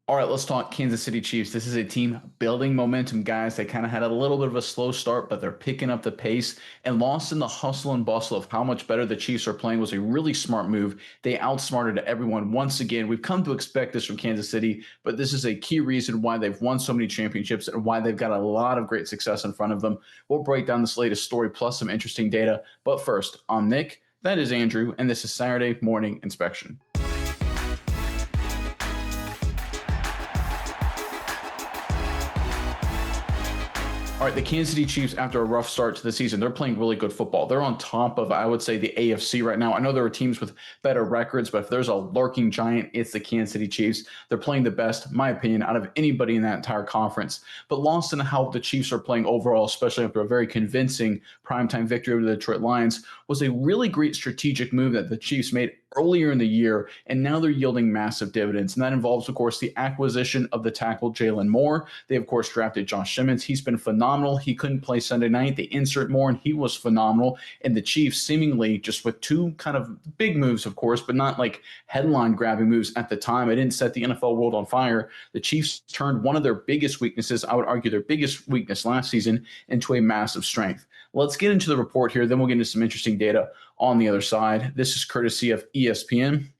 All right, let's talk Kansas City Chiefs. This is a team building momentum, guys. They kind of had a little bit of a slow start, but they're picking up the pace and lost in the hustle and bustle of how much better the Chiefs are playing was a really smart move. They outsmarted everyone once again. We've come to expect this from Kansas City, but this is a key reason why they've won so many championships and why they've got a lot of great success in front of them. We'll break down this latest story plus some interesting data. But first, I'm Nick. That is Andrew, and this is Saturday Morning Inspection. All right, the Kansas City Chiefs, after a rough start to the season, they're playing really good football. They're on top of, I would say, the AFC right now. I know there are teams with better records, but if there's a lurking giant, it's the Kansas City Chiefs. They're playing the best, in my opinion, out of anybody in that entire conference. But lost in how the Chiefs are playing overall, especially after a very convincing primetime victory over the Detroit Lions, was a really great strategic move that the Chiefs made earlier in the year, and now they're yielding massive dividends. And that involves, of course, the acquisition of the tackle Jalen Moore. They, of course, drafted Josh Simmons. He's been phenomenal. He couldn't play Sunday night. They insert Moore, and he was phenomenal. And the Chiefs, seemingly just with two kind of big moves, of course, but not like headline-grabbing moves at the time. It didn't set the NFL world on fire. The Chiefs turned one of their biggest weaknesses, I would argue their biggest weakness last season, into a massive strength. Let's get into the report here. Then we'll get into some interesting data on the other side. This is courtesy of ESPN.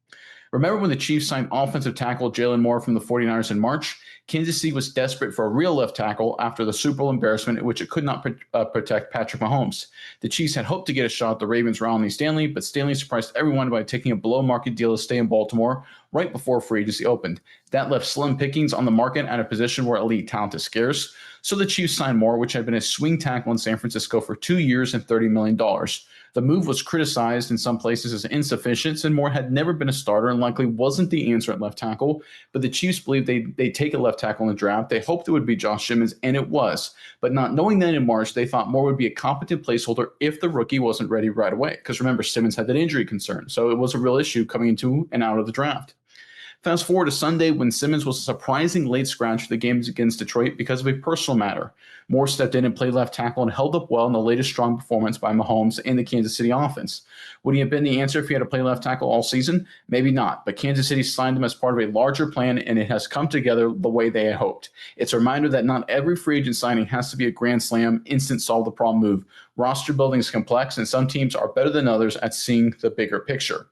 Remember when the Chiefs signed offensive tackle Jalen Moore from the 49ers in March? Kansas City was desperate for a real left tackle after the Super Bowl embarrassment in which it could not protect Patrick Mahomes. The Chiefs had hoped to get a shot at the Ravens' Ronnie Stanley, but Stanley surprised everyone by taking a below-market deal to stay in Baltimore right before free agency opened. That left slim pickings on the market at a position where elite talent is scarce. So the Chiefs signed Moore, which had been a swing tackle in San Francisco for 2 years and $30 million. The move was criticized in some places as insufficient, and Moore had never been a starter and likely wasn't the answer at left tackle. But the Chiefs believed they'd take a left tackle in the draft. They hoped it would be Josh Simmons, and it was. But not knowing that in March, they thought Moore would be a competent placeholder if the rookie wasn't ready right away. Because remember, Simmons had that injury concern, so it was a real issue coming into and out of the draft. Fast forward to Sunday when Simmons was a surprising late scratch for the games against Detroit because of a personal matter. Moore stepped in and played left tackle and held up well in the latest strong performance by Mahomes and the Kansas City offense. Would he have been the answer if he had to play left tackle all season? Maybe not, but Kansas City signed him as part of a larger plan, and it has come together the way they had hoped. It's a reminder that not every free agent signing has to be a grand slam, instant solve the problem move. Roster building is complex, and some teams are better than others at seeing the bigger picture.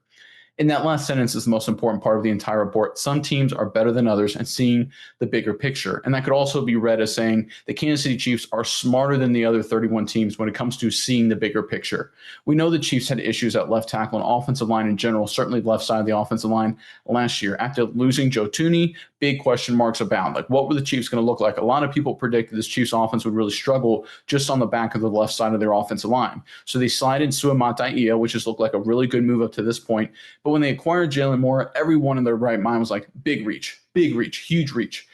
And that last sentence is the most important part of the entire report. Some teams are better than others at seeing the bigger picture. And that could also be read as saying the Kansas City Chiefs are smarter than the other 31 teams when it comes to seeing the bigger picture. We know the Chiefs had issues at left tackle and offensive line in general, certainly left side of the offensive line last year. After losing Joe Thuney, big question marks abound. Like, what were the Chiefs going to look like? A lot of people predicted this Chiefs offense would really struggle just on the back of the left side of their offensive line. So they slide in Suamataia, which has looked like a really good move up to this point. But when they acquired Jalen Moore, everyone in their right mind was like, big reach, huge reach.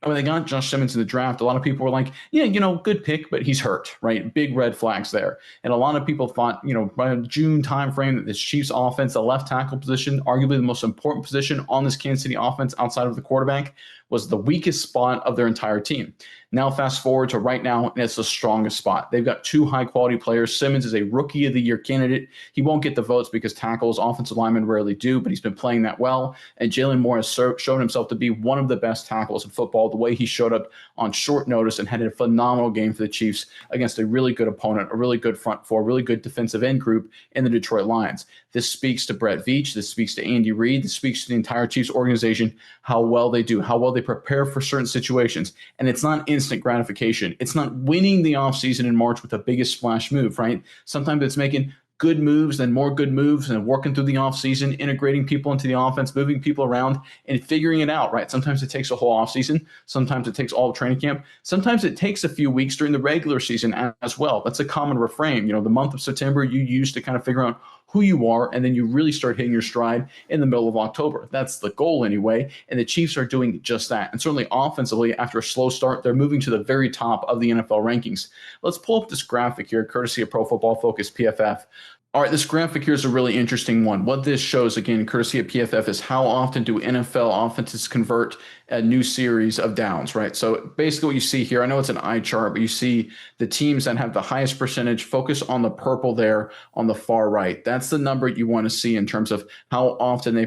And when they got Josh Simmons in the draft, a lot of people were like, yeah, good pick, but he's hurt, right? Big red flags there. And a lot of people thought, by the June timeframe that this Chiefs offense, the left tackle position, arguably the most important position on this Kansas City offense outside of the quarterback, was the weakest spot of their entire team. Now, fast forward to right now, and it's the strongest spot. They've got two high-quality players. Simmons is a Rookie of the Year candidate. He won't get the votes because tackles, offensive linemen rarely do, but he's been playing that well. And Jalen Moore has shown himself to be one of the best tackles in football. The way he showed up on short notice and had a phenomenal game for the Chiefs against a really good opponent, a really good front four, really good defensive end group in the Detroit Lions. This speaks to Brett Veach. This speaks to Andy Reid. This speaks to the entire Chiefs organization, how well they do, how well they prepare for certain situations. And it's not instant gratification. It's not winning the offseason in March with the biggest splash move, right? Sometimes it's making good moves, then more good moves, and working through the offseason, integrating people into the offense, moving people around, and figuring it out, right? Sometimes it takes a whole offseason. Sometimes it takes all of training camp. Sometimes it takes a few weeks during the regular season as well. That's a common refrain. The month of September you use to kind of figure out who you are, and then you really start hitting your stride in the middle of October. That's the goal anyway, and the Chiefs are doing just that. And certainly offensively, after a slow start, they're moving to the very top of the NFL rankings. Let's pull up this graphic here, courtesy of Pro Football Focus PFF. All right, this graphic here is a really interesting one. What this shows, again, courtesy of PFF, is how often do NFL offenses convert a new series of downs, right? So basically what you see here, I know it's an eye chart, but you see the teams that have the highest percentage. Focus on the purple there on the far right. That's the number you want to see in terms of how often they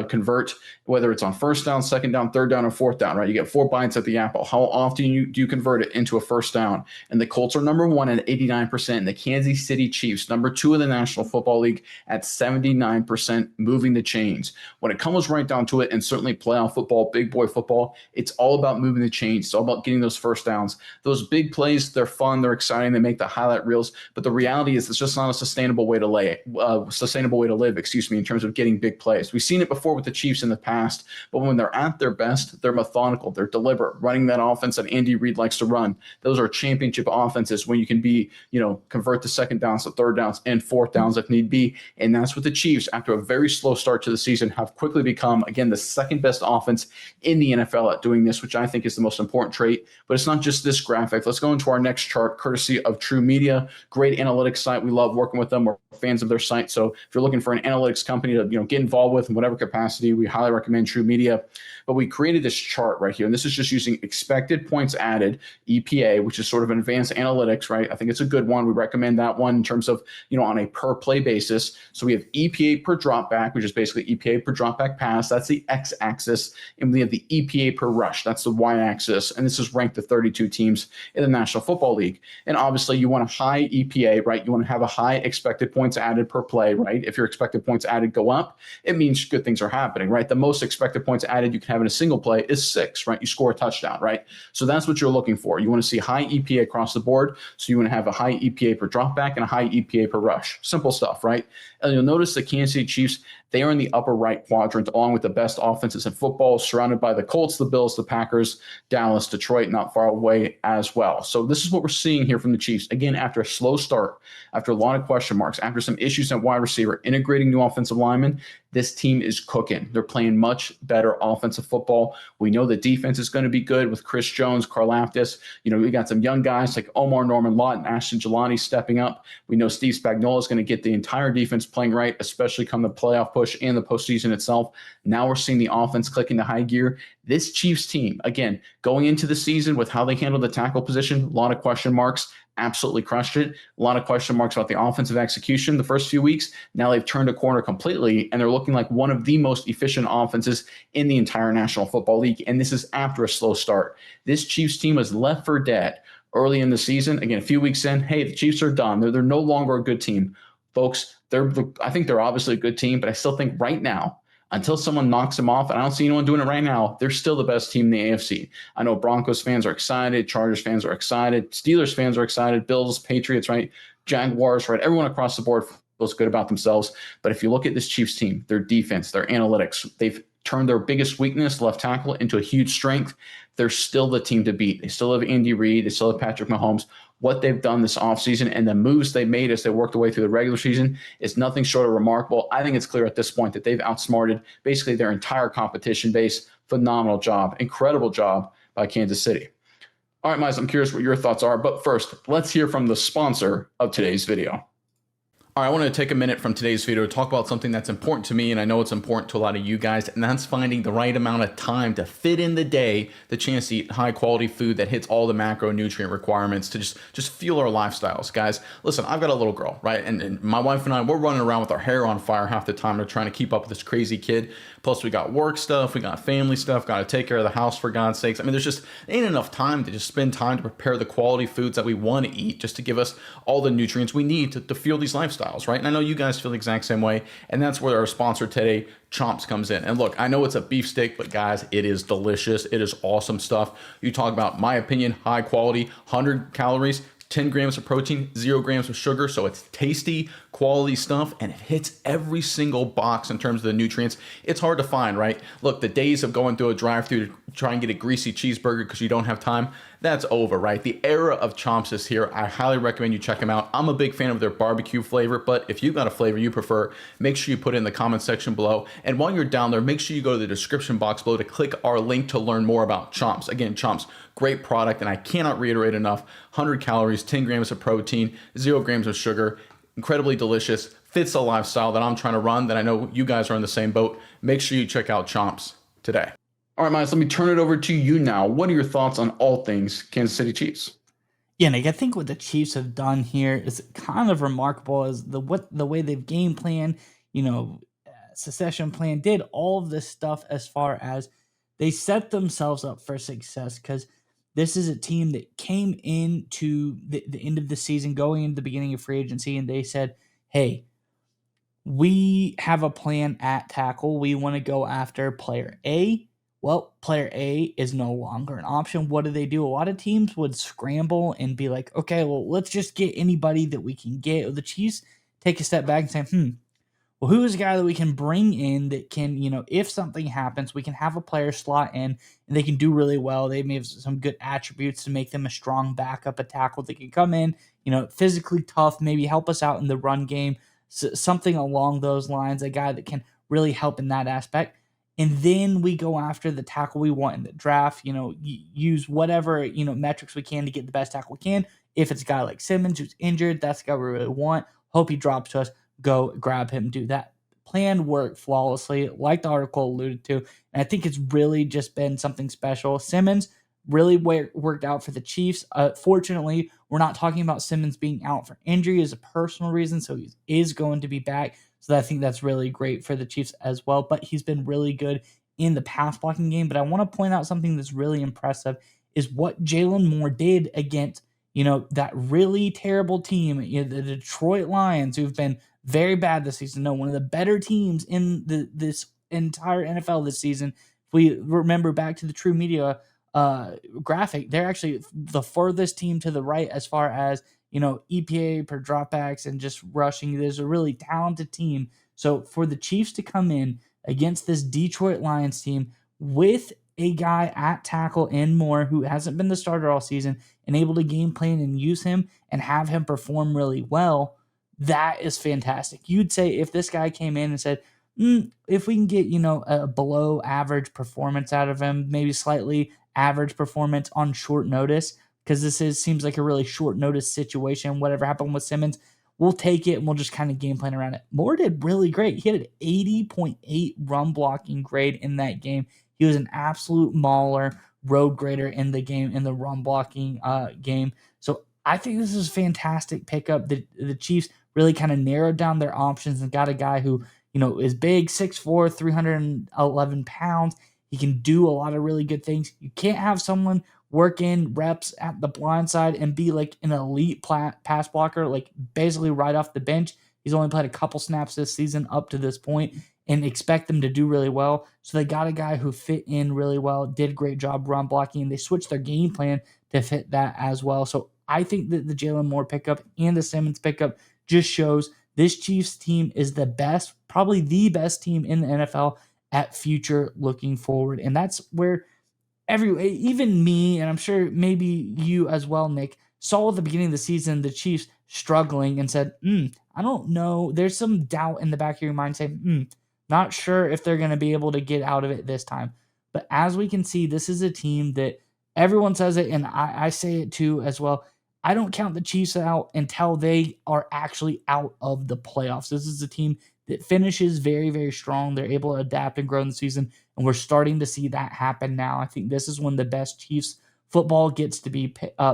convert, whether it's on first down, second down, third down, or fourth down, right? You get 4 bites at the apple. How often do you convert it into a first down? And the Colts are number one at 89%, and the Kansas City Chiefs, number two in the National Football League at 79%, moving the chains. When it comes right down to it, and certainly playoff football, big boy football, it's all about moving the chains. It's all about getting those first downs. Those big plays, they're fun, they're exciting, they make the highlight reels, but the reality is it's just not a sustainable way to live, in terms of getting big plays. We've seen it before with the Chiefs in the past, but when they're at their best, they're methodical, they're deliberate, running that offense that Andy Reid likes to run. Those are championship offenses when you can convert the second downs to third downs and fourth downs if need be. And that's what the Chiefs, after a very slow start to the season, have quickly become, again, the second best offense in the NFL at doing this, which I think is the most important trait. But it's not just this graphic. Let's go into our next chart, courtesy of True Media. Great analytics site. We love working with them. We're fans of their site. So if you're looking for an analytics company to get involved with in whatever capacity, we highly recommend True Media. But we created this chart right here, and this is just using expected points added, EPA, which is sort of an advanced analytics, right? I think it's a good one. We recommend that one in terms of, on a per play basis. So we have EPA per drop back, which is basically EPA per drop back pass. That's the x-axis. And we have the EPA per rush. That's the y-axis. And this is ranked to 32 teams in the National Football League. And obviously you want a high EPA, right? You want to have a high expected points added per play, right? If your expected points added go up, it means good things are happening, right? The most expected points added you can have in a single play is 6, right? You score a touchdown, right? So that's what you're looking for. You want to see high EPA across the board. So you want to have a high EPA per drop back and a high EPA per rush. Simple stuff, right? And you'll notice the Kansas City Chiefs, they are in the upper right quadrant, along with the best offenses in football, surrounded by the Colts, the Bills, the Packers, Dallas, Detroit, not far away as well. So this is what we're seeing here from the Chiefs. Again, after a slow start, after a lot of question marks, after some issues at wide receiver, integrating new offensive linemen, this team is cooking. They're playing much better offensive football. We know the defense is going to be good with Chris Jones, Karlaftis. We got some young guys like Omar Norman-Lott and Ashton Jelani stepping up. We know Steve Spagnuolo is going to get the entire defense playing right, especially come the playoff push and the postseason itself. Now we're seeing the offense click into high gear. This Chiefs team, again, going into the season with how they handled the tackle position, a lot of question marks. Absolutely crushed it. A lot of question marks about the offensive execution the first few weeks. Now they've turned a corner completely, and they're looking like one of the most efficient offenses in the entire National Football League, and this is after a slow start. This Chiefs team was left for dead early in the season. Again, a few weeks in, hey, the Chiefs are done. They're no longer a good team. Folks, I think they're obviously a good team, but I still think right now, until someone knocks them off, and I don't see anyone doing it right now, they're still the best team in the AFC. I know Broncos fans are excited, Chargers fans are excited, Steelers fans are excited, Bills, Patriots, right? Jaguars, right? Everyone across the board feels good about themselves. But if you look at this Chiefs team, their defense, their analytics, they've turned their biggest weakness, left tackle, into a huge strength. They're still the team to beat. They still have Andy Reid. They still have Patrick Mahomes. What they've done this offseason and the moves they made as they worked their way through the regular season is nothing short of remarkable. I think it's clear at this point that they've outsmarted basically their entire competition base. Phenomenal job. Incredible job by Kansas City. All right, Miles, I'm curious what your thoughts are. But first, let's hear from the sponsor of today's video. All right, I want to take a minute from today's video to talk about something that's important to me, and I know it's important to a lot of you guys, and that's finding the right amount of time to fit in the day, the chance to eat high quality food that hits all the macronutrient requirements to just fuel our lifestyles. Guys, listen, I've got a little girl, right? And my wife and I, we're running around with our hair on fire half the time. We're trying to keep up with this crazy kid. Plus, we got work stuff, we got family stuff, got to take care of the house for God's sakes. I mean, there's just ain't enough time to just spend time to prepare the quality foods that we want to eat just to give us all the nutrients we need to fuel these lifestyles, right? And I know you guys feel the exact same way, and that's where our sponsor today, Chomps, comes in. And look, I know it's a beef steak, but guys, it is delicious. It is awesome stuff. You talk about, my opinion, high quality, 100 calories, 10 grams of protein, 0 grams of sugar. So it's tasty, quality stuff, and it hits every single box in terms of the nutrients. It's hard to find, right? Look, the days of going through a drive-thru to try and get a greasy cheeseburger because you don't have time, that's over, right? The era of Chomps is here. I highly recommend you check them out. I'm a big fan of their barbecue flavor, but if you've got a flavor you prefer, make sure you put it in the comment section below. And while you're down there, make sure you go to the description box below to click our link to learn more about Chomps. Again, Chomps, great product, and I cannot reiterate enough, 100 calories, 10 grams of protein, 0 grams of sugar, incredibly delicious, fits the lifestyle that I'm trying to run, that I know you guys are in the same boat. Make sure you check out Chomps today. All right, Miles, let me turn it over to you now. What are your thoughts on all things Kansas City Chiefs? Yeah, Nick, I think what the Chiefs have done here is kind of remarkable as the way they've game plan, succession plan, did all of this stuff as far as they set themselves up for success because this is a team that came into the end of the season, going into the beginning of free agency, and they said, hey, we have a plan at tackle. We want to go after player A. Well, player A is no longer an option. What do? A lot of teams would scramble and be like, okay, well, let's just get anybody that we can get. The Chiefs take a step back and say, well, who is a guy that we can bring in that can, if something happens, we can have a player slot in and they can do really well. They may have some good attributes to make them a strong backup, a tackle that can come in, physically tough, maybe help us out in the run game, something along those lines, a guy that can really help in that aspect. And then we go after the tackle we want in the draft, use whatever, metrics we can to get the best tackle we can. If it's a guy like Simmons who's injured, that's the guy we really want. Hope he drops to us. Go grab him, do that. Plan worked flawlessly, like the article alluded to. And I think it's really just been something special. Simmons really worked out for the Chiefs. Fortunately, we're not talking about Simmons being out for injury as a personal reason, so he is going to be back. So I think that's really great for the Chiefs as well. But he's been really good in the pass blocking game. But I want to point out something that's really impressive is what Jalen Moore did against, that really terrible team, the Detroit Lions, who've been very bad this season. No, one of the better teams in this entire NFL this season. If we remember back to the True Media graphic, they're actually the furthest team to the right as far as EPA per dropbacks and just rushing. There's a really talented team. So for the Chiefs to come in against this Detroit Lions team with a guy at tackle and more who hasn't been the starter all season and able to game plan and use him and have him perform really well, that is fantastic. You'd say if this guy came in and said, if we can get, a below average performance out of him, maybe slightly average performance on short notice, because seems like a really short notice situation. Whatever happened with Simmons, we'll take it and we'll just kind of game plan around it. Moore did really great. He had an 80.8 run blocking grade in that game. He was an absolute mauler, road grader in the game, in the run blocking game. So I think this is a fantastic pickup. The Chiefs really kind of narrowed down their options and got a guy who, is big, 6'4", 311 pounds. He can do a lot of really good things. You can't have someone work in reps at the blind side and be like an elite pass blocker, like basically right off the bench. He's only played a couple snaps this season up to this point and expect them to do really well. So they got a guy who fit in really well, did a great job run blocking, and they switched their game plan to fit that as well. So I think that the Jalen Moore pickup and the Simmons pickup just shows this Chiefs team is the best, probably the best team in the NFL at future looking forward. And that's where even me, and I'm sure maybe you as well, Nick, saw at the beginning of the season the Chiefs struggling and said, I don't know. There's some doubt in the back of your mind saying, not sure if they're going to be able to get out of it this time. But as we can see, this is a team that everyone says it, and I say it too as well. I don't count the Chiefs out until they are actually out of the playoffs. This is a team that finishes very, very strong. They're able to adapt and grow in the season, and we're starting to see that happen now. I think this is when the best Chiefs football gets to be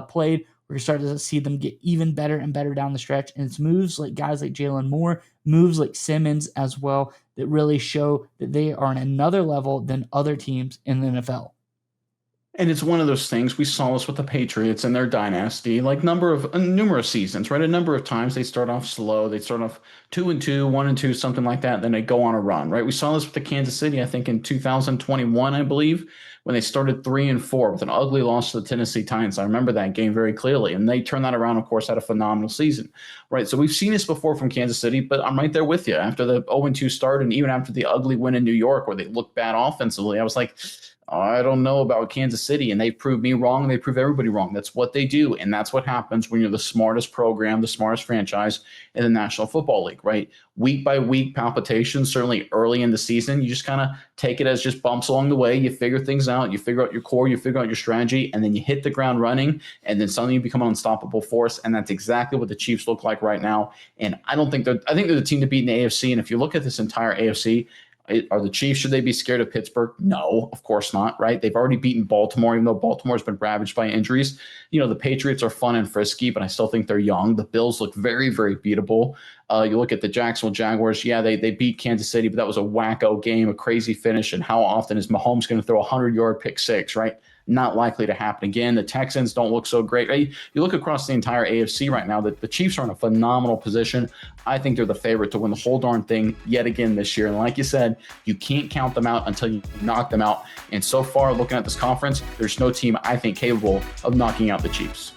played. We're starting to see them get even better and better down the stretch, and it's moves like guys like Jalen Moore, moves like Simmons as well, that really show that they are on another level than other teams in the NFL. And it's one of those things, we saw this with the Patriots and their dynasty, like numerous seasons, right? A number of times they start off slow. They start off 2-2, 1-2, something like that. Then they go on a run, right? We saw this with the Kansas City, I think in 2021, I believe, when they started 3-4 with an ugly loss to the Tennessee Titans. I remember that game very clearly. And they turned that around, of course, had a phenomenal season, right? So we've seen this before from Kansas City, but I'm right there with you. After the 0-2 start and even after the ugly win in New York where they looked bad offensively, I was like, I don't know about Kansas City, and they prove me wrong. They prove everybody wrong. That's what they do, and that's what happens when you're the smartest program, the smartest franchise in the National Football League, right? Week by week palpitations, certainly early in the season, you just kind of take it as just bumps along the way. You figure things out, you figure out your core, you figure out your strategy, and then you hit the ground running, and then suddenly you become an unstoppable force. And that's exactly what the Chiefs look like right now. And I think they're the team to beat in the AFC. And if you look at this entire AFC, are the Chiefs, should they be scared of Pittsburgh? No, of course not, right? They've already beaten Baltimore, even though Baltimore's been ravaged by injuries. The Patriots are fun and frisky, but I still think they're young. The Bills look very, very beatable. You look at the Jacksonville Jaguars. Yeah, they beat Kansas City, but that was a wacko game, a crazy finish. And how often is Mahomes going to throw a 100-yard pick six, right? Not likely to happen again. The Texans don't look so great. Right? You look across the entire AFC right now, the Chiefs are in a phenomenal position. I think they're the favorite to win the whole darn thing yet again this year. And like you said, you can't count them out until you knock them out. And so far, looking at this conference, there's no team I think capable of knocking out the Chiefs.